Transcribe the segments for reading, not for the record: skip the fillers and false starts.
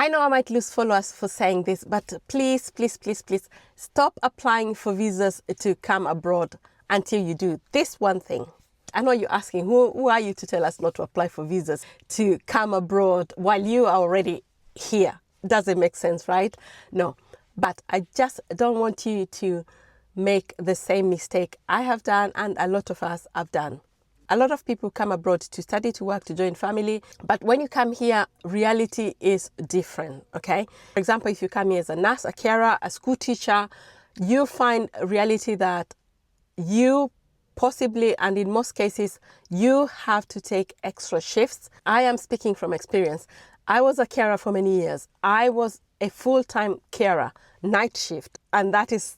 I know I might lose followers for saying this, but please, please, please, please stop applying for visas to come abroad until you do this one thing. I know you're asking, who are you to tell us not to apply for visas to come abroad while you are already here? Doesn't make sense, right? No, but I just don't want you to make the same mistake I have done and a lot of us have done. A lot of people come abroad to study, to work, to join family. But when you come here, reality is different, okay? For example, if you come here as a nurse, a carer, a school teacher, you find a reality that you possibly, and in most cases, you have to take extra shifts. I am speaking from experience. I was a carer for many years. I was a full-time carer, night shift, and that is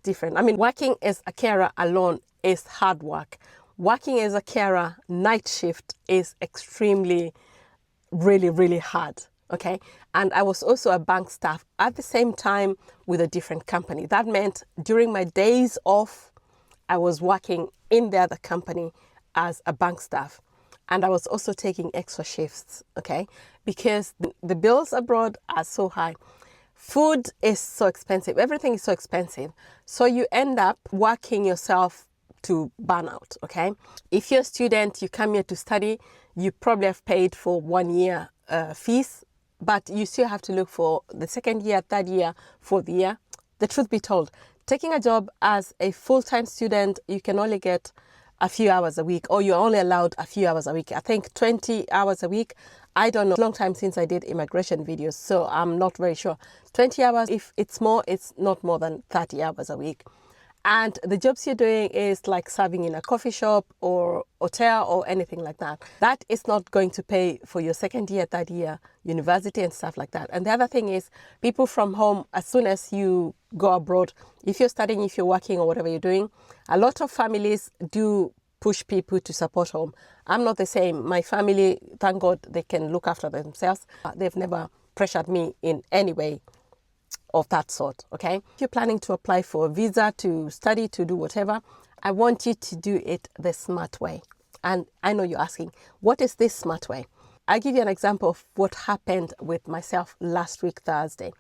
different. I mean, working as a carer alone is hard work. Working as a carer night shift is extremely, really, really hard, okay? And I was also a bank staff at the same time with a different company. That meant during my days off, I was working in the other company as a bank staff. And I was also taking extra shifts, okay? Because the bills abroad are so high. Food is so expensive. Everything is so expensive. So you end up working yourself to burn out, okay? If you're a student, you come here to study, you probably have paid for 1 year fees, but you still have to look for the second year, third year, fourth year. The truth be told, taking a job as a full-time student, you can only get a few hours a week, or you're only allowed a few hours a week. I think 20 hours a week. I don't know. It's a long time since I did immigration videos, so I'm not very sure. 20 hours, if it's more, it's not more than 30 hours a week. And the jobs you're doing is like serving in a coffee shop or hotel or anything like that. That is not going to pay for your second year, third year university and stuff like that. And the other thing is, people from home, as soon as you go abroad, if you're studying, if you're working or whatever you're doing, a lot of families do push people to support home. I'm not the same. My family, thank God, they can look after themselves. They've never pressured me in any way of that sort, okay? If you're planning to apply for a visa, to study, to do whatever, I want you to do it the smart way. And I know you're asking, what is this smart way? I'll give you an example of what happened with myself last week, Thursday.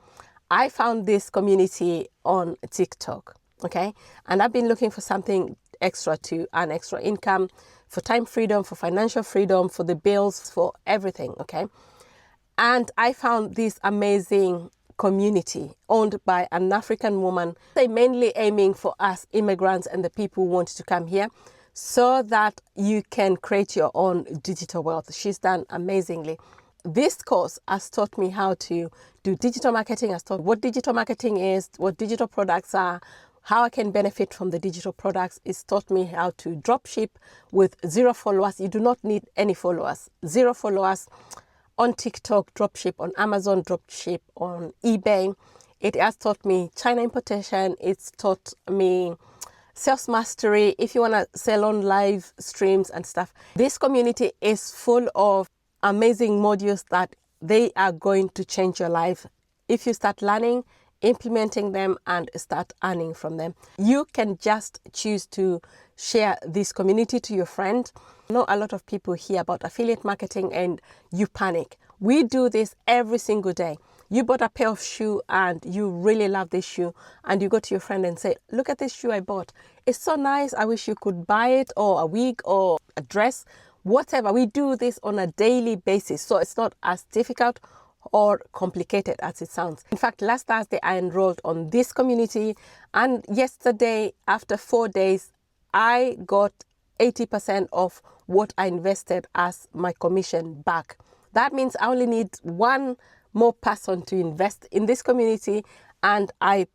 I found this community on TikTok, okay? And I've been looking for something extra to earn extra income, for time freedom, for financial freedom, for the bills, for everything, okay? And I found this amazing community owned by an African woman. They mainly aiming for us immigrants and the people who want to come here so that you can create your own digital wealth. She's done amazingly. This course has taught me how to do digital marketing, has taught what digital marketing is, what digital products are, how I can benefit from the digital products. It's taught me how to drop ship with 0 followers. You do not need any followers. 0 followers. On TikTok, dropship, on Amazon, dropship, on eBay. It has taught me China importation. It's taught me sales mastery. If you want to sell on live streams and stuff. This community is full of amazing modules that they are going to change your life. If you start learning, implementing them and start earning from them. You can just choose to share this community to your friend. I know a lot of people hear about affiliate marketing and you panic. We do this every single day. You bought a pair of shoes and you really love this shoe and you go to your friend and say, look at this shoe I bought. It's so nice. I wish you could buy it, or a wig or a dress, whatever. We do this on a daily basis. So it's not as difficult or complicated as it sounds. In fact, last Thursday I enrolled on this community, and yesterday, after 4 days, I got 80% of what I invested as my commission back. That means I only need one more person to invest in this community and I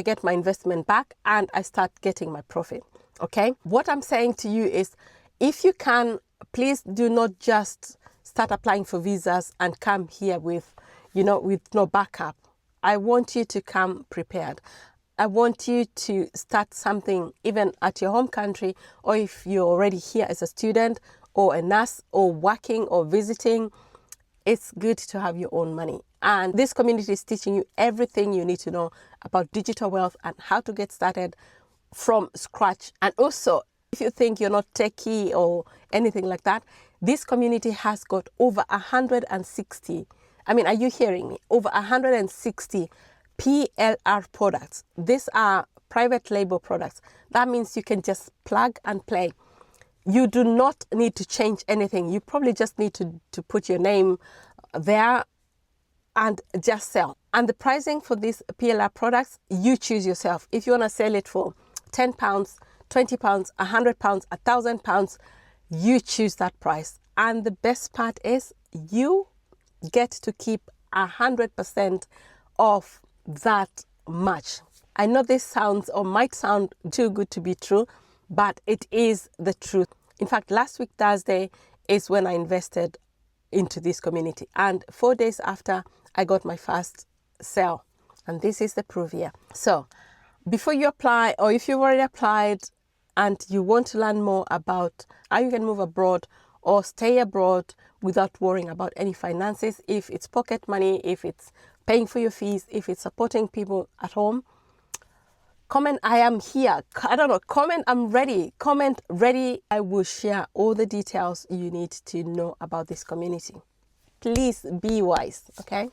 get my investment back and I start getting my profit, okay? What I'm saying to you is, if you can, please do not just start applying for visas and come here with no backup. I want you to come prepared. I want you to start something even at your home country, or if you're already here as a student or a nurse or working or visiting, it's good to have your own money. And this community is teaching you everything you need to know about digital wealth and how to get started from scratch. And also, if you think you're not techie or anything like that, this community has got over 160 I mean, are you hearing me? Over 160 PLR products. These are private label products. That means you can just plug and play. You do not need to change anything. You probably just need to put your name there and just sell. And the pricing for these PLR products, you choose yourself. If you want to sell it for £10, £20, £100, £1,000, you choose that price. And the best part is you get to keep 100% of that much. I know this sounds or might sound too good to be true, but it is the truth. In fact, last week, Thursday, is when I invested into this community. And 4 days after, I got my first sale. And this is the proof here. So before you apply, or if you've already applied and you want to learn more about how you can move abroad or stay abroad without worrying about any finances, if it's pocket money, if it's paying for your fees, if it's supporting people at home, comment, I am here. I don't know, comment, I'm ready. Comment, ready. I will share all the details you need to know about this community. Please be wise, okay?